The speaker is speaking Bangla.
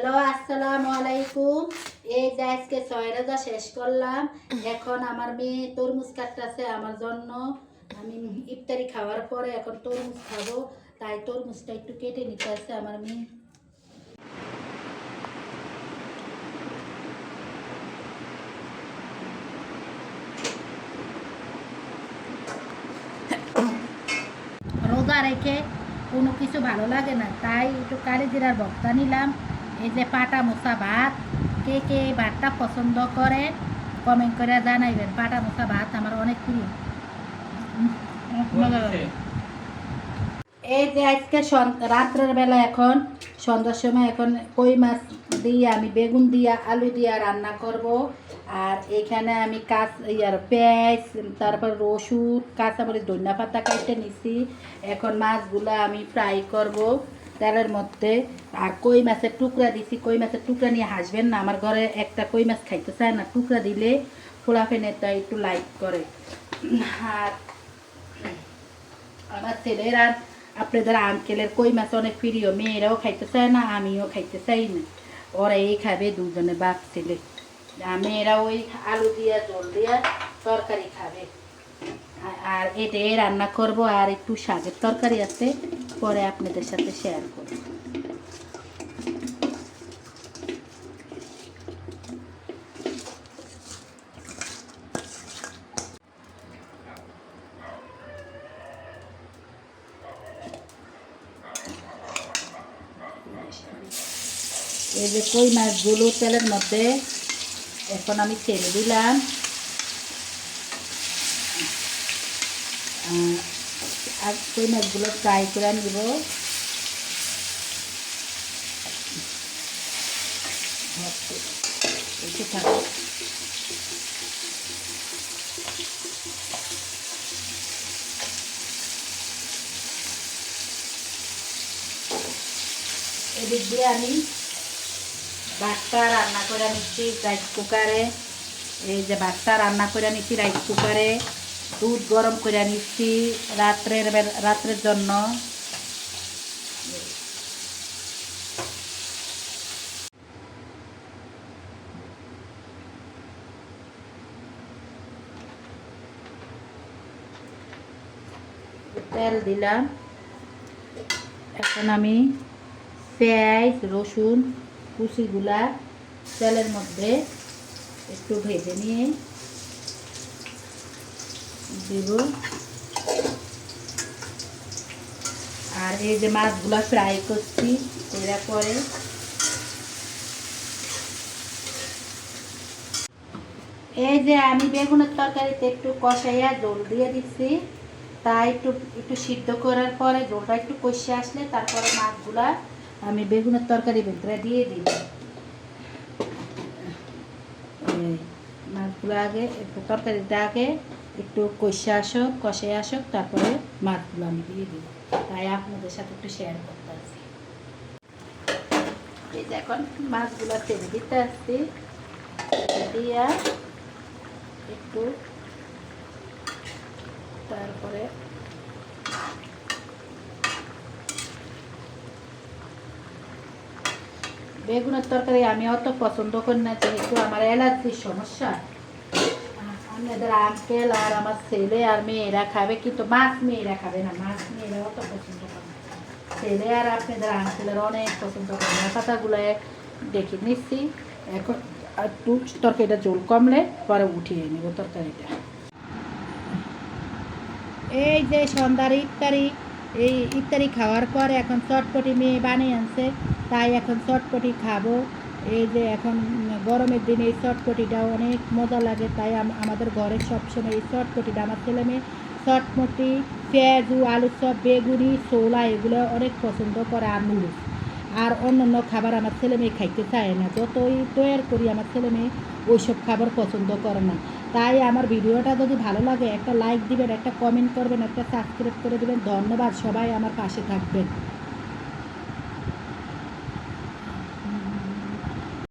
হ্যালো আসসালামু আলাইকুম। এই যে আজকে 6 রোজা শেষ করলাম। এখন আমার মেয়ে তরমুজ কাটতেছে আমার জন্য। আমি ইফতারি খাওয়ার পরে এখন তরমুজ খাবো, তাই তরমুজটা একটু কেটে নিতে আসছে আমার মেয়ে। রোজা রেখে কোনো কিছু ভালো লাগে না, তাই একটু কালিজিরার ভর্তা নিলাম। এই যে পাটা মোছা ভাত, কে কে এই ভাতটা পছন্দ করে কমেন্ট করে জানাইবেন। পাটা মোছা ভাত আমার অনেক প্রিয়। মজা লাগে। এই যে আজকে রাত্রের বেলা এখন সন্ধ্যার সময় এখন কই মাছ দিয়ে আমি বেগুন দিয়া আলু দিয়া রান্না করব। আর এখানে আমি পেঁয়াজ, তারপর রসুন, কাঁচামরিচ, ধনিয়া পাতা কেটে নিছি। এখন মাছগুলো আমি ফ্রাই করব তেলের মধ্যে। আর কই মাছের টুকরা দিছি, কই মাছের টুকরা নিয়ে হাসবেন না, আমার ঘরে একটা কই মাছ খাইতে চায় না, টুকরা দিলে ফোলা ফেনেটা একটু লাইক করে। আর আমার ছেলেরা আপনাদের আঙ্কেলের কই মাছ অনেক প্রিয়, মেয়েরাও খাইতে চায় না, আমিও খাইতে চাই না। ওরা এই খাবে দুজনে বাপ ছেলে। মেয়েরা ওই আলু দিয়া জল দিয়া তরকারি খাবে। আর এটাই রান্না করব। আর একটু শাকের তরকারি আছে, পরে আপনাদের সাথে শেয়ার করব। এই যে কই মাছগুলো তেলের মধ্যে এখন আমি ছেড়ে দিলাম। আর কই মাছগুলো ফ্রাই করে নিব। এদিক দিয়ে আমি ভাতটা রান্না করে নিচ্ছি রাইস কুকারে। এই যে ভাতটা রান্না করে নিচ্ছি রাইস কুকারে। দুধ গরম করে নিচ্ছি রাত্রের জন্য। তেল দিলাম। এখন আমি পেঁয়াজ রসুন কুচিগুলা তেলের মধ্যে একটু ভেজে নিয়ে দেব। আর এই যে মাছগুলা ফ্রাই করছি এরা পরে এই যে আমি বেগুনের তরকারিতে একটু কষাইয়া জল দিয়ে দিচ্ছি। তাই একটু একটু সিদ্ধ করার পরে জলটা একটু কষে আসলে তারপরে মাছগুলা আমি বেগুনের তরকারি ভিতরে দিয়ে দিই। মাছগুলো আগে একটু তরকারিটা আগে একটু কষে আসুক তারপরে মাছগুলো আমি দিয়ে দিই। তাই আপনাদের সাথে একটু শেয়ার করতে আসছি। এই যে এখন মাছগুলো তেলে দিতে আসছি, দিয়া একটু তারপরে বেগুনের তরকারি আমি অত পছন্দ করি না, যেহেতু আমার অ্যালার্জির সমস্যা। আমাদের আঙ্কেল আর আমার ছেলে আর মেয়েরা খাবে, কিন্তু মাছ মেয়েরা খাবে না, মাছ মেয়েরা অত পছন্দ করে না। ছেলে আর আপনাদের আঙ্কেলের অনেক পছন্দ করে না। পাতাগুলো দেখে নিচ্ছি। এখন একটু তরকারিটা জল কমলে পরে উঠিয়ে নেব তরকারিটা। এই যে সন্ধ্যার ইফতারি খাওয়ার পরে এখন চটপটি মেয়ে বানিয়ে আনছে, তাই এখন চটপটি খাবো। এই যে এখন গরমের দিনে এই চটপটিটা অনেক মজা লাগে, তাই আমাদের ঘরে সবসময় এই চটপটিটা আমার ছেলে মেয়ে চটপটি, পেঁয়াজু, আলুর চপ, বেগুনি, ছোলা এগুলো অনেক পছন্দ করে। আর নুডলস আর অন্য খাবার আমার ছেলে মেয়ে খাইতে চায় না। যতই তৈরি করি আমার ছেলে মেয়ে ওইসব খাবার পছন্দ করে না। তাই আমার ভিডিওটা যদি ভালো লাগে একটা লাইক দিবেন, একটা কমেন্ট করবেন, একটা সাবস্ক্রাইব করে দেবেন। ধন্যবাদ, সবাই আমার পাশে থাকবেন।